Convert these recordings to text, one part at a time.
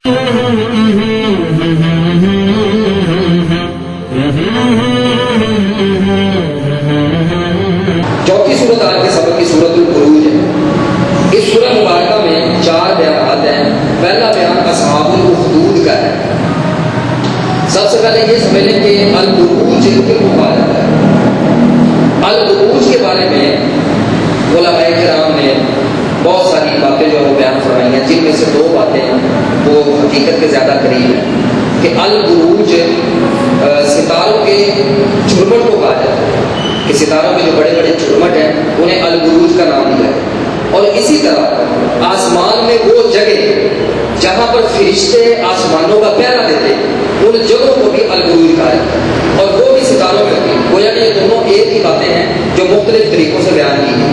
چوتھی صورت آج کے سبق کی صورت البروج ہے. اس سورہ مبارکہ میں 4 بیانات ہیں. پہلا بیان اصحاب الاخدود کا ہے. سب سے پہلے یہ سمجھ لیں کہ البروج کیوں کہا جاتا ہے. البروج کے بارے میں علماء کرام نے بہت ساری باتیں جو وہ بیان فرمائی ہیں، جن میں سے 2 باتیں وہ حقیقت کے زیادہ قریب ہیں. کہ البروج ستاروں کے جھرمٹ کو کہا جاتا ہے، کہ ستاروں کے جو بڑے بڑے جھرمٹ ہیں انہیں البروج کا نام دیا ہے. اور اسی طرح آسمان میں وہ جگہ جہاں پر فرشتے آسمانوں کا پہرا دیتے ان جگہوں کو بھی البروج کہا جاتا ہے، اور وہ بھی ستاروں میں ہوتی ہیں. گویا کہ یہ دونوں ایک ہی باتیں ہیں جو مختلف طریقوں سے بیان کی ہیں.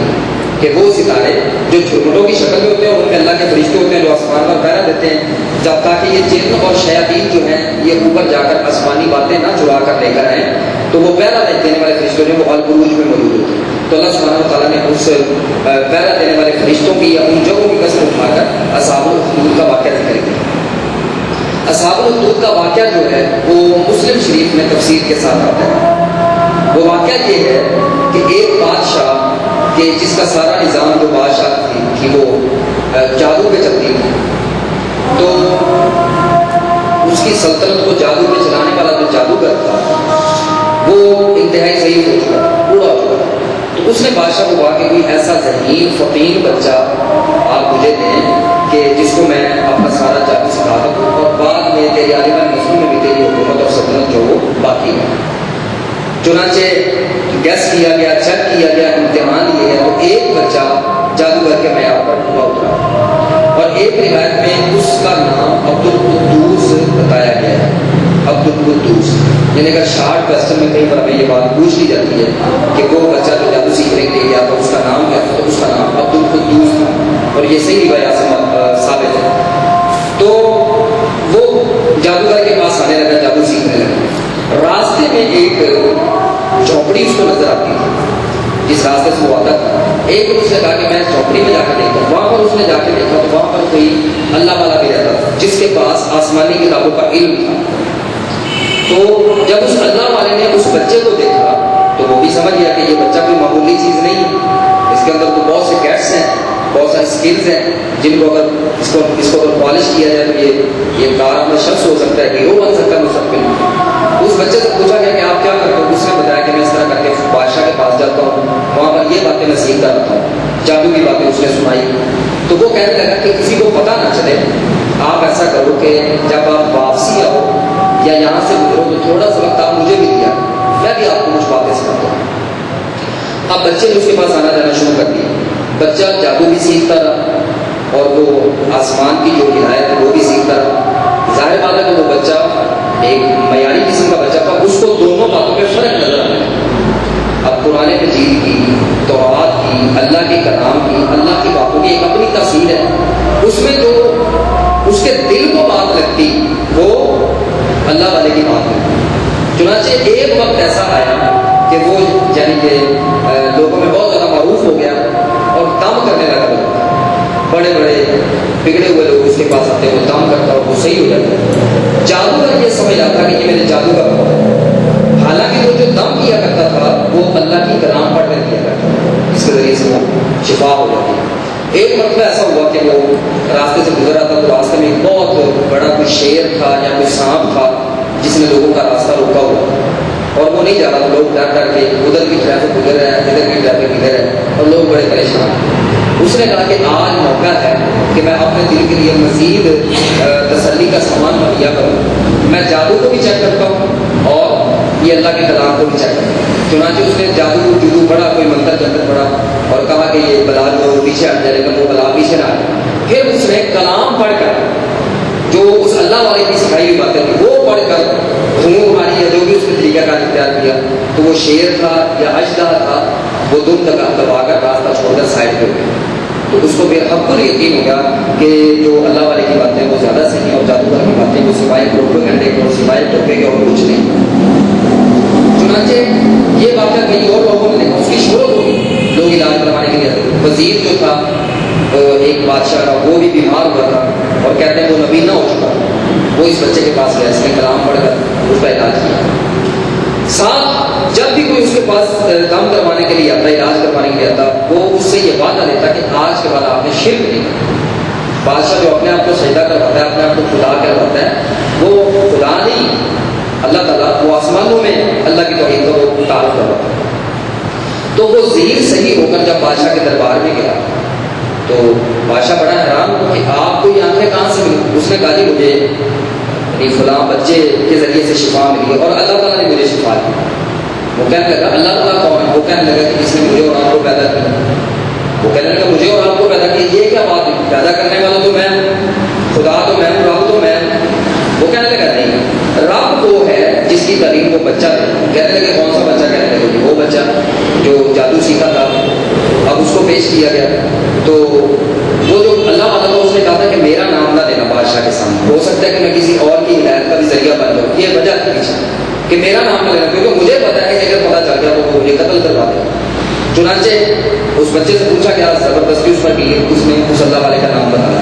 کہ وہ ستارے جو جھرمٹوں کی شکل میں ہوتے ہیں اور ان میں اللہ کے فرشتے ہوتے ہیں جو آسمان پر پہرا دیتے ہیں، جب تاکہ یہ جن اور شیاطین جو ہیں یہ اوپر جا کر آسمانی باتیں نہ چرا کر لے کر آئیں، تو وہ پہرا دینے والے فرشتے جو وہ البروج میں موجود ہوتے ہیں. تو اللہ سبحانہ و تعالیٰ نے اس پہرا دینے والے فرشتوں کی یا ان جگہوں کی قسم اٹھا کر اصحاب الاخدود کا واقعہ ذکر کیا. اصحاب الاخدود کا واقعہ جو ہے وہ مسلم شریف میں تفسیر کے ساتھ آتا ہے. وہ واقعہ یہ ہے کہ ایک بادشاہ کہ جس کا سارا نظام جو بادشاہ تھی وہ جادو پہ چلتی تھی، تو اس کی سلطنت کو جادو پہ چلانے والا جو جادوگر تھا وہ انتہائی ضعیف ہو چکا، بوڑھا ہو چکا. تو اس نے بادشاہ کو کہا کہ کوئی ایسا ذہین فطین بچہ آپ مجھے دیں کہ جس کو میں اپنا سارا جادو سکھا دوں اور بعد میں تیری آنے والی نسلوں میں بھی تیری حکومت اور سلطنت جو وہ باقی ہے. چنانچہ گیس کیا گیا، چیک کیا گیا، امتحان لیے گیا، تو ایک بچہ جادوگر کے معیار پر پورا اترا. اور ایک روایت میں اس کا نام عبدالقدوس بتایا گیا ہے. عبدالقدوس یعنی اگر شارٹ کوسچن میں کہیں پر ہمیں یہ بات پوچھ لی جاتی ہے کہ وہ بچہ جو جادو سیکھنے کے لیے گیا تو اس کا نام کیا تھا، تو اس کا نام عبدالقدوس تھا. اور یہ صحیح روایات سے ثابت ہے. تو وہ جادوگر کے پاس آنے لگا، جادو سیکھنے لگا. راستے میں ایک چوپڑی اس کو نظر آتی تھی، جس راستے سے وہ آتا تھا. ایک اس نے کہا کہ میں چوپڑی میں جا کے دیکھتا ہوں. وہاں پر اس نے جا کے دیکھا تو وہاں پر کوئی اللہ والا بھی رہتا تھا جس کے پاس آسمانی کتابوں کا علم تھا. تو جب اس اللہ والے نے اس بچے کو دیکھا تو وہ بھی سمجھ گیا کہ یہ بچہ کوئی معمولی چیز نہیں ہے، اس کے اندر تو بہت سے گیٹس ہیں، بہت سارے اسکلز ہیں جن کو اگر اس کو اگر پالش کیا جائے تو یہ کارآمد شخص ہو سکتا ہے، ہیرو بن سکتا ہے مستقبل میں. اس بچے سے پوچھا گیا کہ آپ کیا کرتے ہو؟ اس نے بتایا کہ میں اس طرح کر کے بادشاہ کے پاس جاتا ہوں، وہاں پر یہ باتیں میں سیکھتا رہتا ہوں. جادو کی باتیں اس نے سنائی. تو وہ کہنے لگا کہ کسی کو پتہ نہ چلے، آپ ایسا کرو کہ جب آپ واپسی آؤ یا یہاں سے گزرو تو تھوڑا سا وقت آپ مجھے بھی دیا، میں بھی آپ کو کچھ باتیں سکھاتا ہوں. اب بچے نے اس کے پاس آنا جانا شروع کر دیا. بچہ جادو بھی سیکھتا رہا اور وہ آسمان کی جو ہدایت ہے وہ بھی سیکھتا رہا. ظاہر بات ہے کہ وہ بچہ ایک معیاری قسم کا بچہ تھا، اس کو دونوں باتوں پہ فرق نظر آتا ہے. اب قرآن مجید کی، توراۃ کی، اللہ کے کلام کی، اللہ کی باتوں کی ایک اپنی تفسیر ہے. اس میں جو اس کے دل کو بات لگتی وہ اللہ والے کی بات ہے. چنانچہ ایک وقت ایسا آیا کہ وہ یعنی کہ لوگوں میں بہت زیادہ معروف ہو گیا اور دم کرنے لگا. بڑے بڑے بگڑے ہوئے لوگ اس کے پاس آتے، وہ دم کرتا اور وہ صحیح ہو جاتا. جادوگر یہ سمجھ آتا کہ یہ میرے جادو کا کام ہے، حالانکہ وہ جو دم کیا کرتا تھا وہ اللہ کی کلام پڑھ کر کیا کرتا تھا، اس کے ذریعے سے وہ شفا ہو جاتی. ایک مرتبہ ایسا ہوا کہ وہ راستے سے گزر رہا تھا تو راستے میں ایک بہت بڑا کوئی شیر تھا یا کوئی سانپ تھا جس نے لوگوں کا راستہ روکا ہوا اور وہ نہیں جا رہا. لوگ ڈر ڈر کے ادھر کی ٹریفک ادھر ہے، ادھر کی ٹریفک ادھر ہے اور لوگ بڑے پریشان. اس نے کہا کہ آج موقع ہے کہ میں اپنے دل کے لیے مزید تسلی کا سامان مہیا کروں. میں جادو کو بھی چیک کرتا ہوں اور یہ اللہ کے کلام کو بھی چیک کرتا ہوں. چنانچہ اس نے جادو پڑھا، کوئی منتر جنتر پڑھا اور کہا کہ یہ بلا جو پیچھے ہٹ جائے، لیکن وہ بلا پیچھے نہ آئے. پھر اس نے کلام پڑھ کر جو اس اللہ والے کی سکھائی ہوئی باتیں تھی وہ پڑھ کر دھوم ماری یا جو بھی اس نے طریقہ کا اختیار کیا تو وہ شیر تھا یا اژدہا تھا وہ دم دبا کر راستہ چھوڑ کر سائڈ پہ ہو گیا. تو اس کو بالحق یقین ہو گیا کہ جو اللہ والے کی باتیں وہ زیادہ صحیح اور جادوگر کی باتیں وہ سوائے پروپیگنڈے کے اور سوائے ٹوپے کے اور کچھ نہیں. چنانچہ یہ واقعہ کئی اور لوگوں نے دیکھا، اس کی شہرت ہوگی، لوگ علاج کروانے کے لیے آتے. وزیر جو تھا ایک بادشاہ کا وہ بھی بیمار ہوا تھا اور کہتے ہیں وہ نبینا ہو چکا. इस बच्चे के पास गया, इसने कलाम पढ़कर उसका इलाज किया। साथ जब भी कोई उसके पास काम करवाने के लिए आता, इलाज करवाने के लिए आता, वो उससे ये वादा लेता कि आज के बाद आपने शिर्क नहीं करना। बादशाह जो अपने आप को सजदा करवाता है, अपने आप को खुदा करवाता है, वो खुदा नहीं, अल्लाह ताला, वो आसमानों में अल्लाह की तौहीद का वो तारुफ करवाता है। तो वो ज़हीर सही होकर जब बादशाह के दरबार में गया तो बादशाह बड़ा हैरान कि आपको ये आंखें कहाँ से मिली? उसने कहा जी मुझे फलां बच्चे के जरिए से शिफा मिली और अल्लाह ताला ने मुझे शिफा दी। वो कहने लगा अल्लाह ताला कौन है? वो कहने लगा कि इसने मुझे और आपको पैदा किया। वो कहने लगा मुझे और आपको पैदा किया, ये क्या बात है? पैदा करने वाला तो मैं, खुदा तो मैं, रब तो मैं। वो कहने लगा नहीं, रब वो है जिसकी तालीम वो बच्चा दे। कहने लगे कौन सा बच्चा? कहने लगे वो बच्चा जो जादू सीखा था, अब उसको पेश किया गया। तो वो जो अल्लाह वाला था उसने कहा था कि मेरा नाम ना लेना बादशाह के सामने, हो सकता है कि मैं किसी और की हिदायत का भी जरिया बन जाऊँ। ये वजह थी पीछे कि मेरा नाम ना लेना, क्योंकि मुझे पता है कि अगर पता चल गया तो वो मुझे कत्ल करवा देगा। चुनांचे उस बच्चे से पूछा गया, जबरदस्ती उस पर की, उसने उस अल्लाह वाले का नाम बताया,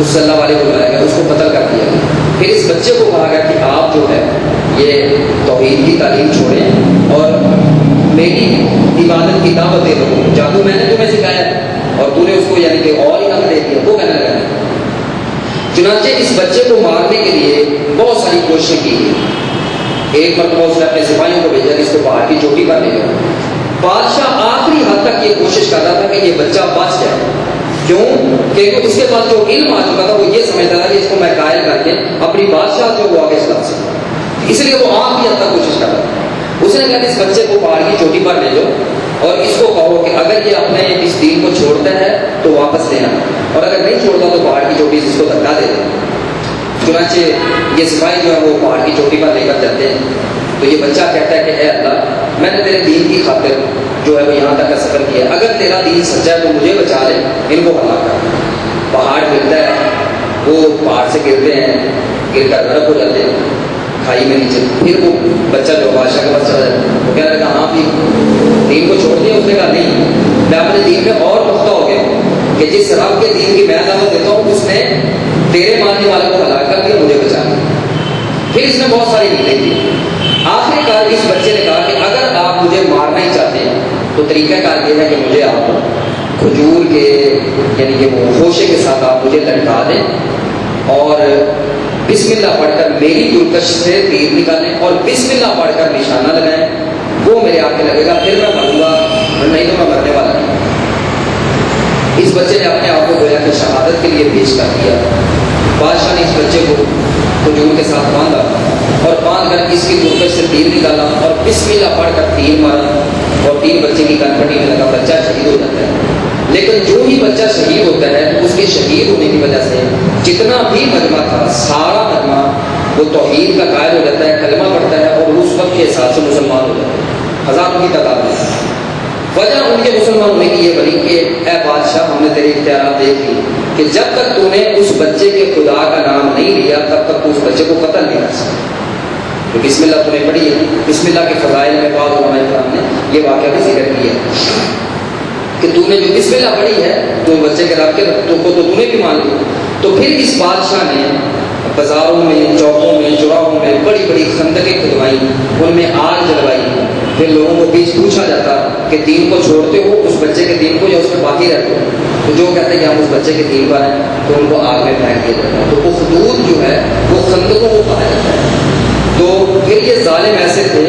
उस अल्लाह वाले को बुलाया गया, उसको कत्ल कर दिया गया। फिर इस बच्चे को कहा गया कि आप जो है ये तौहीद की तालीम छोड़ें और मेरी इबादत की दावत दे दो। जादू मैंने तुम्हें सिखाया और तूने उसको यानी कि और ही अंग दे दिया। वो कहने लगा। चुनांचे इस बच्चे को मारने के लिए बहुत सारी कोशिशें की। एक मरतबा उसने अपने सिपाहियों को भेजा कि इसको पहाड़ की चोटी पर ले जाओ। बादशाह आखिरी हद तक ये कोशिश कर रहा था कि ये बच्चा बच जाए। क्यों? क्योंकि उसके पास जो इल्म आ चुका था, वो ये समझता था कि इसको मैं कायल करके अपनी बादशाह जो वो आगे चला सकता, इसलिए वो आखिरी हद तक कोशिश कर रहा था। उसने कहा इस बच्चे को पहाड़ की चोटी पर ले जाओ और इसको कहो कि अगर ये अपने इस दीन को छोड़ता है तो वापस लेना, और अगर नहीं छोड़ता तो पहाड़ की चोटी से इसको धक्का दे देना। चुनांचे ये सिपाही जो है वो पहाड़ की चोटी पर लेकर जाते हैं। तो ये बच्चा कहता है कि ए अल्लाह, मैंने तेरे दीन की खातिर जो है वो यहाँ तक का सफर किया, अगर तेरा दीन सच्चा है तो मुझे बचा ले, इनको हला कर। पहाड़ गिरता है, वो पहाड़ से गिरते हैं, गिर कर नरक हो जाते हैं खाई में नीचे। फिर वो बच्चा जो बादशाह के पास चला जाता है, वो कहने लगा हाँ भी दीन को छोड़ दिया? उसने कहा नहीं, मैं अपने दीन में और पुख्ता हो गया कि जिस रब के दीन की मैं दावत देता हूँ उसने तेरे मानने वाले को हलाक कर दिया, मुझे बचा लिया। फिर इसने बहुत सारी नींदें की। आखिरकार इस बच्चे ने कहा कि अगर आप मुझे मारना ही चाहते हैं तो तरीक़ाकार ये है कि मुझे आप खजूर के यानी कि वो खोशे के साथ आप मुझे लटका दें और बिस्मिल्लाह पढ़कर मेरी दुर्कश से तीर निकालें और बिस्मिल्लाह पढ़कर निशाना लगाएं, वो मेरे आगे लगेगा, फिर मैं मरूंगा, नहीं तो मैं मरने वाला नहीं। इस बच्चे ने अपने आप को गोया कि शहादत के लिए पेश कर दिया। बादशाह ने इस बच्चे को खजूर के साथ बांधा और बांध कर इसकी दुर्कश से तीर निकाला और बिस्मिल्लाह पढ़कर तीर मारा और तीर बच्चे की कनपटी में लगा। बच्चा शहीद हो जाता है। लेकिन जो ही बच्चा शहीद होता है तो उसके शहीद होने की वजह से जितना भी मजमा था, सारा मजमा वो तौहीद का कायल हो जाता है, कलमा पढ़ता है और उस वक्त के हिसाब से मुसलमान हो जाता है, हज़ारों की तादाद में। वजह उनके मुसलमान होने की ये बनी कि ए बादशाह, हमने तेरे इख्तियारात देख ली कि जब तक तूने उस बच्चे के खुदा का नाम नहीं लिया तब तक तू उस बच्चे को कत्ल नहीं कर सकता। तो बिस्मिल्लाह तूने पढ़ी है, बिस्मिल्लाह के फ़ज़ाइल में बाद उलमाए किराम ने ये वाक़या भी जिक्र किया है कि तूने जो बिस्मिल्लाह पढ़ी है तो बच्चे के रब के को तो तूने भी मान लिया। तो फिर इस बादशाह ने बाजारों में, चौकों में, चौराहों में बड़ी बड़ी खंदकें खुदवाई, उनमें आग जलवाई। फिर लोगों को बीच पूछा जाता कि दीन को छोड़ते हो, उस बच्चे के दीन को, या उसमें बाकी रहते हो? तो जो कहते हैं कि हम उस बच्चे के दीन पर हैं तो उनको आग में फेंक दिया जाता है। तो उखदूद जो है वो खंदकों को कहा जाता है। तो फिर ये जालिम ऐसे थे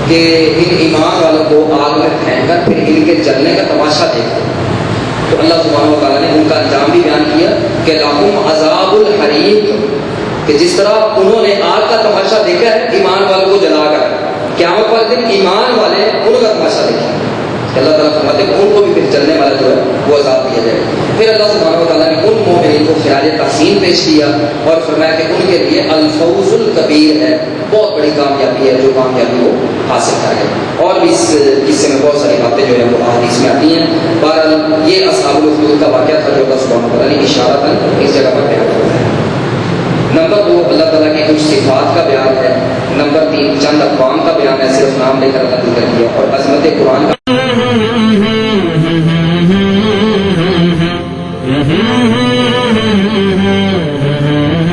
कि इन ईमान वालों को आग में फेंक कर फिर इनके जलने का तमाशा देखते। तो अल्लाह सुब्हानहू व तआला ने उनका अंजाम भी बयान किया कि लहुम अज़ाबुल हरीक, कि जिस तरह उन्होंने आग का तमाशा देखा है ईमान वालों को जलाकर, क़यामत वाले दिन ईमान वाले उनका तमाशा देखेंगे। अल्लाह ताला फरमाते हैं उनको भी फिर चलने वाला जो है वो अज़ाब दिया जाएगा। फिर अल्लाह सुब्हानहू व तआला ने उन मोमिनीन को ख़िराज तहसीन पेश किया और फरमाया कि उनके लिए अल फौज़ुल कबीर है, बहुत बड़ी कामयाबी है जो कामयाबी वो हासिल कर गए। और भी इस किस्से में बहुत सारी बातें जो है वो हदीस में आती हैं। बहरहाल ये अस्हाबुल उखदूद का वाक़या था जो अल्लाह सुब्हानहू व तआला ने इशारतन इस जगह पर बयान किया है। नंबर 2 अल्लाह ताला की कुछ सिफात का बयान है। नंबर 3 चंद अक़वाम का बयान है, सिर्फ नाम लेकर जिक्र किया। और अज़मत कुरान का